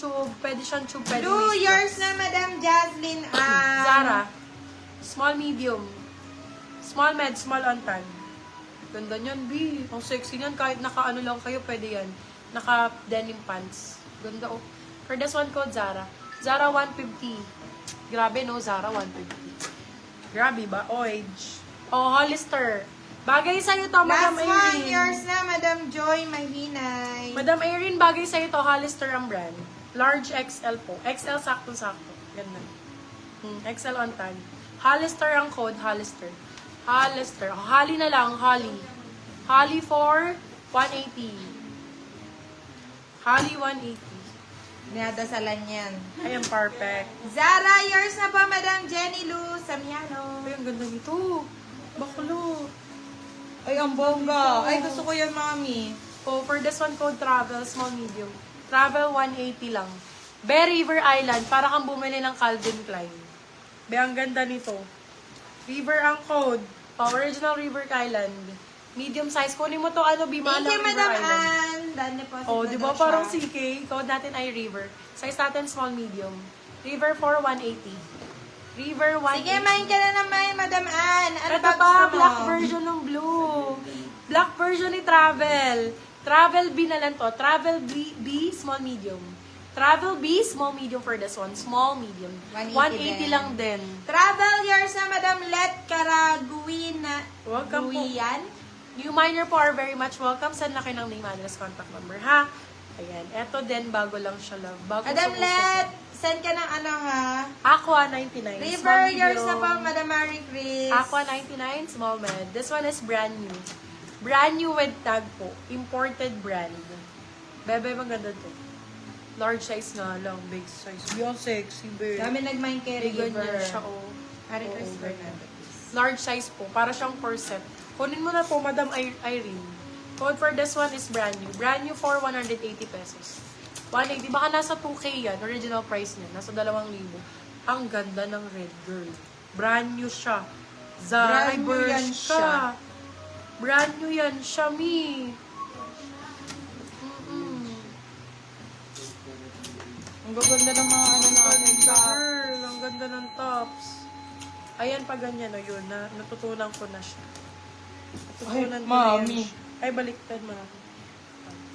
tube. Pwede siyang tube. Pwede Blue, waist yours box. na, Madam Jaslyn. Zara. Small, medium. Small, med, small on tan. Ganda niyan, B. Ang sexy niyan. Kahit naka-ano lang kayo, pwede yan. Naka-denim pants. Ganda, oh. For this one code, Zara. Zara 150. Grabe, no? Zara 150. Grabe ba? Orange. Oh, Hollister. Bagay sa'yo to, Madam Last one, Irene. yours na, Madam Joy Mahinay. Madam Irene, bagay sa'yo to. Hollister ang brand. Large XL po. XL sakto-sakto. Ganda. XL on tan. Hollister ang code. Hollister. Hollister. Holly na lang. Holly. Holly for 180. Holly 180. Dinadasalan yan. Ayan, perfect. Zara, yours na po, Madam Jenny Lou Samiano. Ay, ang ganda nito. Bakulo. Ay, ang bongga. Ay, gusto ko yan, Mami. Oh, for this one code, travel, small, medium. Travel, 180 lang. Be River Island, para kang bumili ng Calvin Klein. Be, ang ganda nito. River ang code. Original River Island. Medium size. Kunin mo to, ano, Bima Thank ng you, River Madam Island. Ann. Done deposit Oh, na di daw ba parang siya. CK? Code natin ay River. Size natin, small, medium. River for 180. River 180. Sige, main ka na naman, Madam Ann. Ano Ito ba pa, gusto mo? black version ng blue. Black version ni Travel. Travel B na lang to. Travel B, small, medium. Travel B, small, medium for this one. Small, medium. 180 din. lang din. Travel yours na, Madam Let Caraguina. Welcome po. Guian. New miner po are very much welcome. Send na kayo ng name, address, contact number, ha? Ayan. Eto din, bago lang siya, love. Bago Madam sa Let, puso. send ka ng ano ha? Aqua 99. River small, yours na medium. po, Madam Marie Chris. Aqua 99, small med. This one is brand new. Brand new with tag po. Imported brand. Bebe, maganda to. Large size nga lang, big size. Yung sexy, babe. Dami nag-mind kay Big River. ganyan siya, oh. Marie Oo, Chris ganyan. Fernandez. Large size po. Para siyang corset. Kunin mo na po, Madam Irene. Code for this one is brand new. Brand new for 180 pesos. 180. Baka nasa 2K yan. Original price niya. Nasa 2,000. Ang ganda ng red girl. Brand new siya. Zara, Brand new yan Bershka. siya. Brand new yan siya, mi. Ang gaganda ng mga ano na ating Girl, ang ganda ng tops. Ayan pa ganyan, o yun. Natutunan ko na siya. Natutunan Ay, ko na yan mami. siya. Ay, baliktad mo na.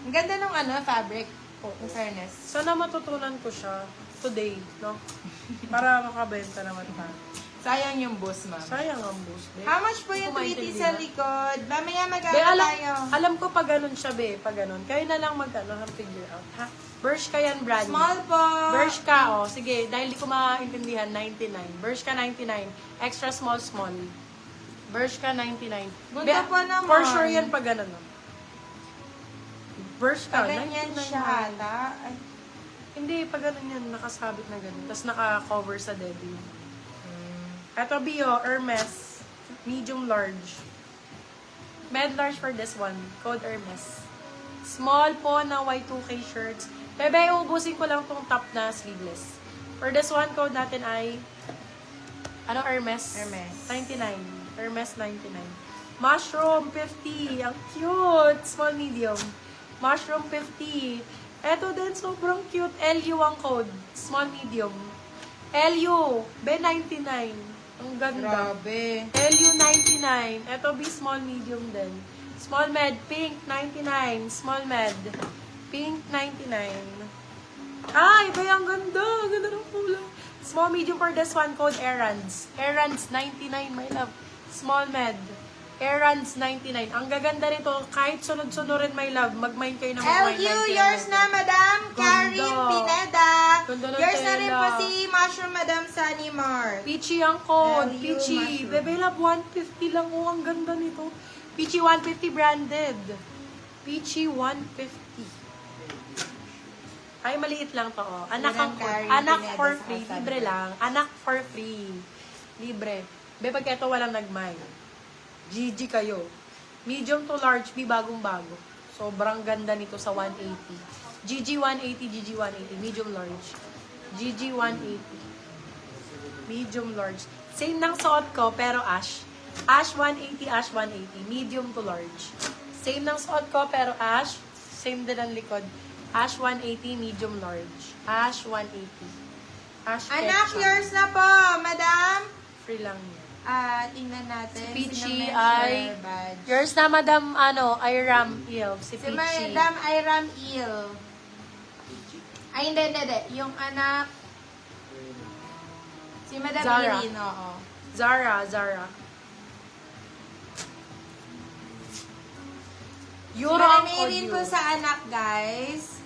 Ang ganda ng ano, fabric. In fairness. Sana matutunan ko siya today, no? Para makabenta naman pa. Sayang yung boss, ma'am. Sayang ang boost, be. How much po yung Hindi ko 3T sa maintindihan. likod? Mamaya Be, mag-ano tayo. alam ko pag ganun siya, be. Pag ganun. Kayo na lang mag-ano, figure out, ha? Bershka yan, brand new. Small po. Bershka, oh. Sige, dahil di ko maintindihan, 99. Bershka 99. Extra small, small. Bershka 99. Ganda pa naman. For sure yan pag ganun, no? Bershka, Ganyan 99. siya ata. Ay, Hindi, pag ganun yan, nakasabit na ganun. Tapos naka-cover sa debbie. Ito, Bio, Hermes. Medium large. Med large for this one. Code Hermes. Small po na Y2K shirts. Bebe, ubusin ko lang tong top na sleeveless. For this one, code natin ay ano, Hermes? Hermes. 99. Hermes 99. Mushroom 50. Ang cute. Small, medium. Mushroom 50. Eto din, sobrang cute. LU ang code. Small, medium. LU. B99. Ang ganda. grabe. LU 99. Eto B small medium din. Small med pink 99. Small med pink 99. Ay, ba ang ganda. Ang ganda ng kulay. Small medium for this one code errands. Errands 99, my love. Small med. Errands 99. Ang gaganda nito, kahit sunod-sunurin, my love, mag-mind kayo na mag-mind. LU, yours na, Madam Karin Ganda. Pineda. Ganda ng Yours na rin tela. po si Mushroom Madam Sunny Mart. Peachy ang code. LU Peachy. mushroom. Bebe love, 150 lang. Oh, ang ganda nito. Peachy 150 branded. Peachy 150. Ay, maliit lang to. Oh. Anak ang code. Karen Anak Pineda for sa free. kalsada. Libre lang. Anak for free. Libre. Be, pag ito walang nagmay. GG kayo. Medium to large, be bagong-bago. Sobrang ganda nito sa 180. GG 180, GG 180. Medium large. GG 180. Medium large. Same ng suot ko, pero ash. Ash 180, ash 180. Medium to large. Same ng suot ko, pero ash. Same din ang likod. Hash 180, medium large. Hash 180. Hash Anak, ketchup. yours na po, madam. Free lang yan. Tingnan natin. Si Peachy Sinong ay... member badge? Yours na, Madam, Iram Il. Si Si Peachy. Madam Iram Il. Ay, hindi. Yung anak... Si Madam Zara. Irene, oo. Zara. Si Euro Madam ang Irene po audio. sa anak, guys.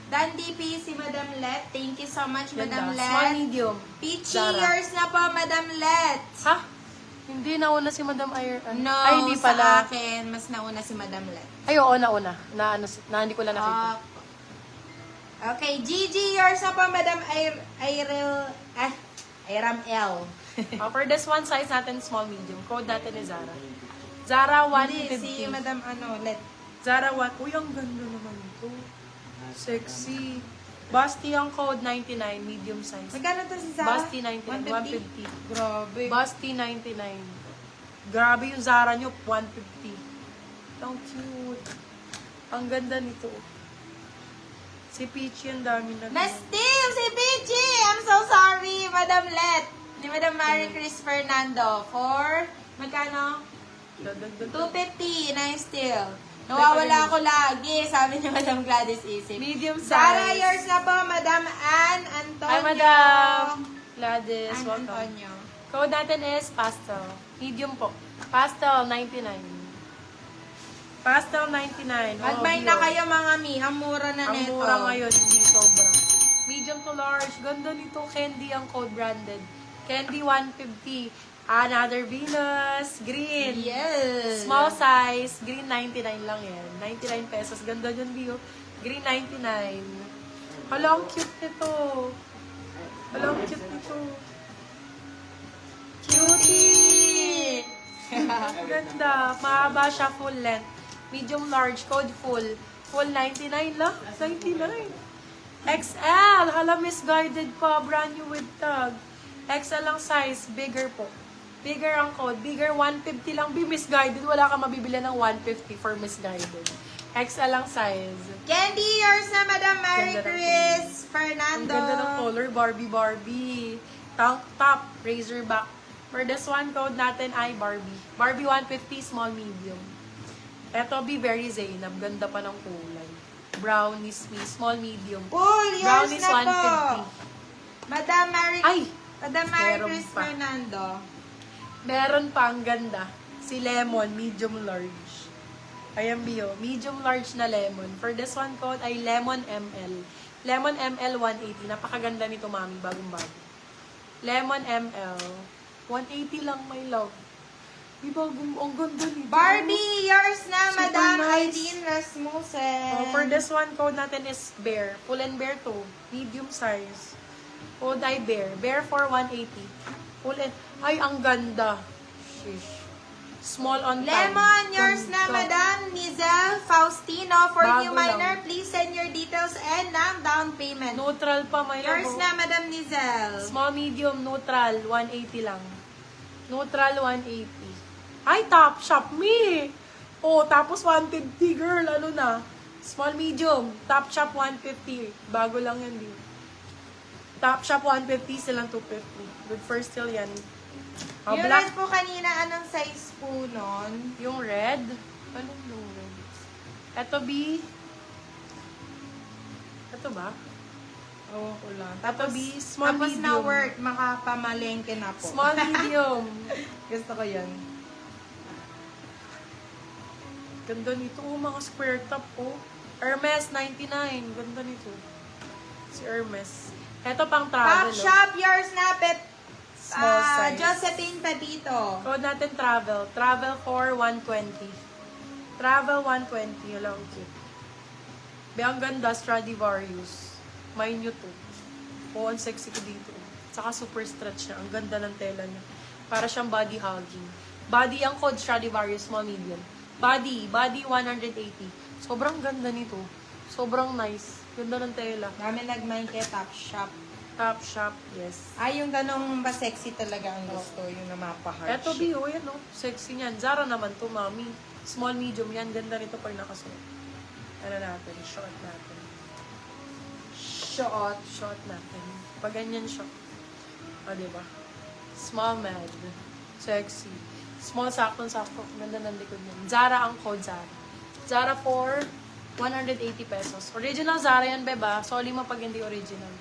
Dan DP, si Madam Let. Thank you so much, Madam Ganda. Small, Let. medium. Peachy, Zara. yours na po, Madam Let. Ha? Hindi, nauna si Madam Iram. No, Ay, hindi sa pala. akin, mas nauna si Madam Let. Ay, oo, nauna. Hindi ko lang nakita. Okay, Gigi, yours na po, Madam Iram L. For this one, size natin small, medium. Code natin ni Zara. Zara Hindi, 150. si Madam Let. Zara 1. Uy, ang ganda naman ito. Sexy. Basti ang code 99, medium size. Magkano to si Zara? Basti 99, 150. Grabe. Basti 99. Grabe yung Zara nyo, 150. Ang cute. Ang ganda nito. Si Peachy, ang dami na. Na-steal si Peachy! I'm so sorry, Madam Let. Ni Madam Marie Chris Fernando. For, magkano? 250, na-steal. Nawawala ako lagi, sabi ni Madam Gladys Isip. Medium size. Zara, yours na po, Madam Ann Antonio. Hi, Madam Gladys. Ann Welcome. Antonio. Code natin is pastel. Medium po. Pastel 99. Pastel 99. Mag-buy na kayo, mga mi. Ang mura na Ang neto. mura ngayon, hindi sobra. Medium to large. Ganda nito. Candy ang code branded. Candy 150. Another Venus. Green. Yes. Small size. Green 99 lang yan. 99 pesos. Ganda yun, Bio. Green 99. Hala, ang cute nito. Hala, ang cute nito. Cutie! Ganda. Mahaba siya, full length. Medium large, code full. Full 99 lang. 99. XL. Hala, misguided pa. Brand new with tag. XL lang size. Bigger po. Bigger ang code. Bigger 150 lang. Be misguided. Wala ka mabibili ng 150 for misguided. XL lang size. Candy, yours na, Madam Marie Ganda ng Chris Ang Fernando. ganda ng color. Barbie. Tank top. Razorback. For this one, code natin ay Barbie. Barbie 150, small, medium. Eto, be very Zainab. Ganda pa ng kulay. Brownies, small, medium. Paul, yours Brownies na po. 150. Madam Marie, Ay! Madam Marie meron Chris pa. Fernando. Meron pa ang ganda. Si Lemon, medium large. Ayan, Bio. Medium large na lemon. For this one code ay Lemon ML. Lemon ML 180. Napakaganda nito, mami. Bagong-bago. Lemon ML. 180 lang, my love. Di bagong, ang ganda nito. Barbie, yours na, Super Madam nice. Aileen Rasmussen. For this one, code natin is Bear. Full and Bear to. Medium size. Code ay Bear. Bear for 180. Full and... Ay, ang ganda. Shish. Small on time. Lemon, yours na, Ganda. Madam Nizel Faustino. For Bago new lang. minor, please send your details and down payment. Neutral pa, my Yours love. na, Madam Nizel. Small, medium, neutral. 180 lang. Neutral, 180. Ay, top shop me! Oh, tapos 150, girl. Ano na? Small, medium. Top shop, 150. Bago lang yan, di. Top shop, 150. Silang 250. Good for still yan. Oh, Yung black. red po kanina, anong size po nun? Yung red. Anong yung red? Ito, B. Ito ba? Oo, ko lang. Ito, B. Small, Tapos medium. na work, makapamalengke na po. Small, medium. Gusto ko yun. Ganda nito. Oh, mga square top, oh. Hermes, 99. Ganda nito. Si Hermes. Ito pang travel, Pop oh. Shop, yours na, Small size. Josephine Pepito. Code natin travel. Travel for 120. Travel 120. Hello, cute. Be, ang ganda. Stradivarius. May new to. Oh, ang sexy ko dito. Saka super stretch niya. Ang ganda ng tela niya. Para siyang body hugging. Body ang code Stradivarius, small, medium. Body 180. Sobrang ganda nito. Sobrang nice. Ganda ng tela. Dami nag-mind kay Top Shop. Top shop, yes. Ay, yung ganong ba sexy talaga ang gusto. Yung na mapa-heart Eto, shape. Bio, yan, no? Sexy niyan. Zara naman to, mami. Small, medium yan. Ganda nito pag nakasuot. Ano natin? Short natin. Shot. Shot natin. Pag ganyan siya. O, diba? Small med. Sexy. Small saktong-sakto. Ganda ng likod niyan. Zara ang code, Zara. Zara for 180 pesos. Original Zara yan, beba. Sorry mo pag hindi original.